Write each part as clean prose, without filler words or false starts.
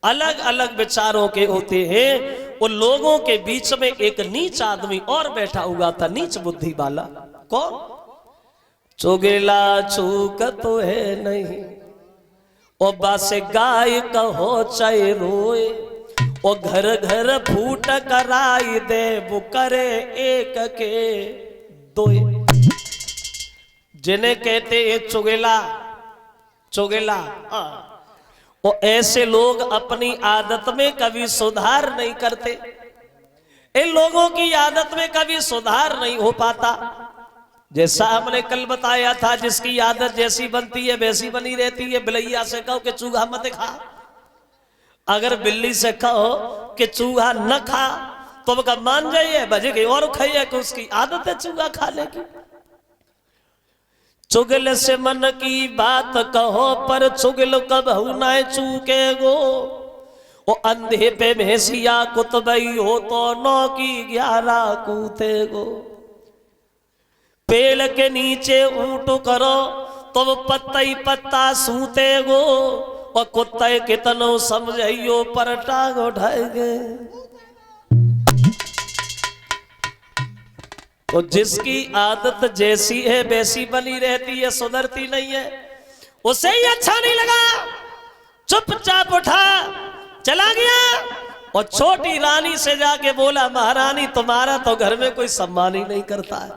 अलग अलग विचारों के होते हैं। उन लोगों के बीच में एक नीच आदमी और बैठा हुआ था, नीच बुद्धि वाला। कौन? चुगला चूक तो है नहीं, ओ बस गाय कहो चाहे रोए, ओ घर घर फूट कराई दे वो करे एक के दोए। जिन्हें कहते हैं चुगला, चुगला वो ऐसे लोग अपनी आदत में कभी सुधार नहीं करते। इन लोगों की आदत में कभी सुधार नहीं हो पाता। जैसा हमने कल बताया था, जिसकी आदत जैसी बनती है वैसी बनी रहती है। बिलैया से कहो कि चूहा मत खा, अगर बिल्ली से कहो कि चूहा न खा तो वो मान जाइए, बजे और खाइए कि उसकी आदत है चूहा खाने की। चुगल से मन की बात कहो पर चुगल कब ना चूके गो, वो अंधे पे भैंसिया कुतबई हो तो 9 की 11 कूते गो। पेड़ के नीचे ऊंट करो तो वो पत्ता ही पत्ता सूते गो, और कुत्ते कितनो समझियो पर टांग उठाएंगे। तो जिसकी आदत जैसी है वैसी बनी रहती है, सुधरती नहीं है। उसे ही अच्छा नहीं लगा, चुपचाप उठा चला गया और छोटी रानी से जाके बोला, महारानी तुम्हारा तो घर में कोई सम्मान ही नहीं करता है,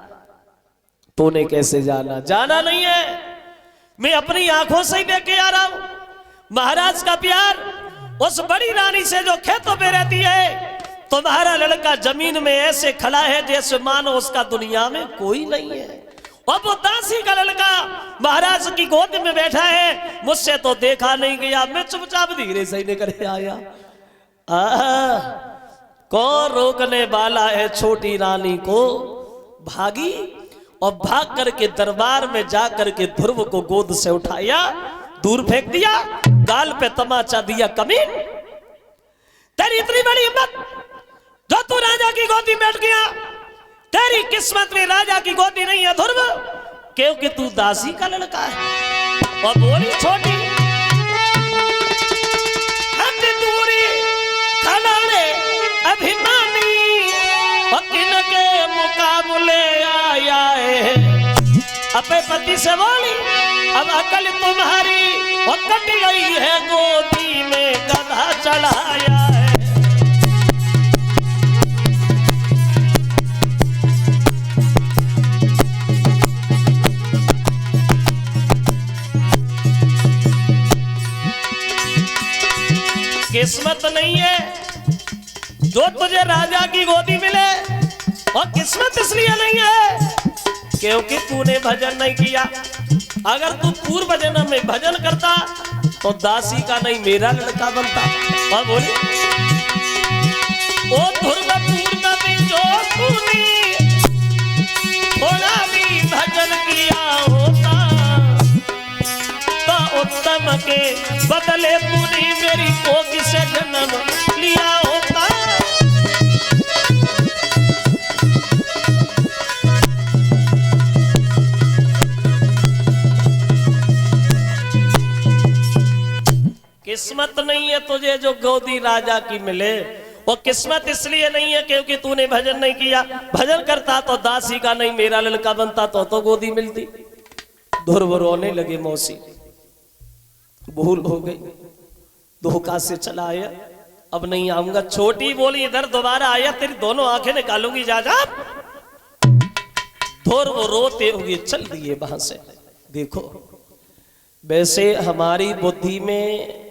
तूने कैसे जाना? जाना नहीं है, मैं अपनी आंखों से ही देख के आ रहा हूं महाराज का प्यार। उस बड़ी रानी से जो खेतों में रहती है, तुम्हारा लड़का जमीन में ऐसे खड़ा है जैसे मानो उसका दुनिया में कोई नहीं है। और वो दासी का लड़का महाराज की गोद में बैठा है, मुझसे तो देखा नहीं गया, मैं चुपचाप धीरे से निकल आया। कौन रोकने वाला है छोटी रानी को? भागी और भाग करके दरबार में जाकर के ध्रुव को गोद से उठाया, दूर फेंक दिया, गाल पे तमाचा दिया। कमीन, तेरी इतनी बड़ी हिम्मत जो तू राजा की गोदी बैठ गया? तेरी किस्मत में राजा की गोदी नहीं है ध्रुव, क्योंकि तू दासी का लड़का है। और बोली छोटी, हट दूरी खड़े अभिमानी, किन के मुकाबले आया है। अपने पति से बोली, अब अकल तुम्हारी और कट गई है, गोदी में गधा चढ़ाया है। किस्मत नहीं है जो तुझे राजा की गोदी मिले, और किस्मत इसलिए नहीं है क्योंकि तूने भजन नहीं किया। अगर तू पूर्व जन्म में भजन करता तो दासी का नहीं मेरा लड़का बनता। और बोली, ओ ध्रुव पूर्व में जो तूने थोड़ा भी भजन किया होता, तो उत्तम के बदले तूने मेरी कोख से जन्म लिया होता। किस्मत नहीं है तुझे जो गोदी राजा की मिले, वो किस्मत इसलिए नहीं है क्योंकि तूने भजन नहीं किया। भजन करता तो दासी का नहीं मेरा लड़का बनता, तो गोदी मिलती। ध्रुव रोने लगे, मौसी भूल हो गई, धोखा से चला आया, अब नहीं आऊंगा। छोटी बोली, इधर दोबारा आया तेरी दोनों आंखें निकालूंगी, जा जा। ध्रुव रोते हुए चल दिए वहां से। देखो, वैसे हमारी बुद्धि में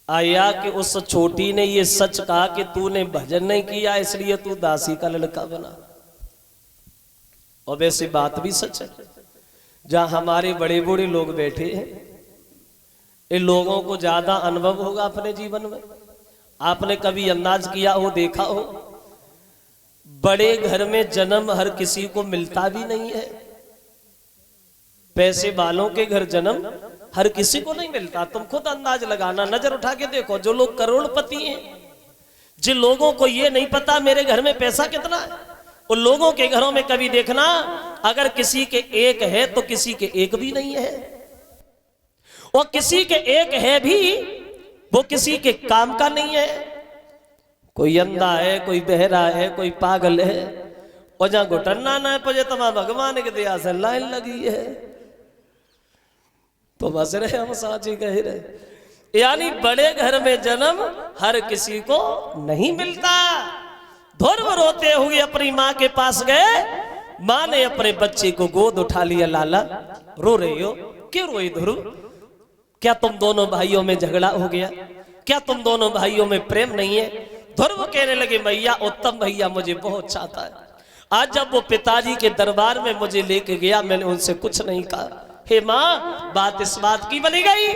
आया कि उस छोटी ने ये सच कहा कि तूने भजन नहीं किया इसलिए तू दासी का लड़का बना, और वैसे बात भी सच है। जहां हमारे बड़े बूढ़े लोग बैठे हैं, इन लोगों को ज्यादा अनुभव होगा अपने जीवन में। आपने कभी अंदाज किया हो, देखा हो, बड़े घर में जन्म हर किसी को मिलता भी नहीं है। पैसे वालों के घर जन्म हर किसी को नहीं मिलता। तुम खुद अंदाज लगाना, नजर उठा के देखो, जो लोग करोड़पति हैं, जिन लोगों को ये नहीं पता मेरे घर में पैसा कितना है, उन लोगों के घरों में कभी देखना, अगर किसी के एक है तो किसी के एक भी नहीं है, और किसी के एक है भी वो किसी के काम का नहीं है। कोई अंधा है, कोई बहरा है, कोई पागल है, और जहां घुटना ना पजे तमा भगवान के दया से लाइन लगी है तो बस रहे हम साची कह रहे। यानी बड़े घर में जन्म हर किसी को नहीं मिलता। ध्रुव रोते हुए अपनी माँ के पास गए, माँ ने अपने बच्चे को गोद उठा लिया। लाला रो रही हो, क्यों रोई ध्रुव? क्या तुम दोनों भाइयों में झगड़ा हो गया? क्या तुम दोनों भाइयों में प्रेम नहीं है? ध्रुव कहने लगे, मैया उत्तम भैया मुझे बहुत चाहता है। आज जब वो पिताजी के दरबार में मुझे लेके गया, मैंने उनसे कुछ नहीं कहा। हे माँ, बात इस बात की बनी गई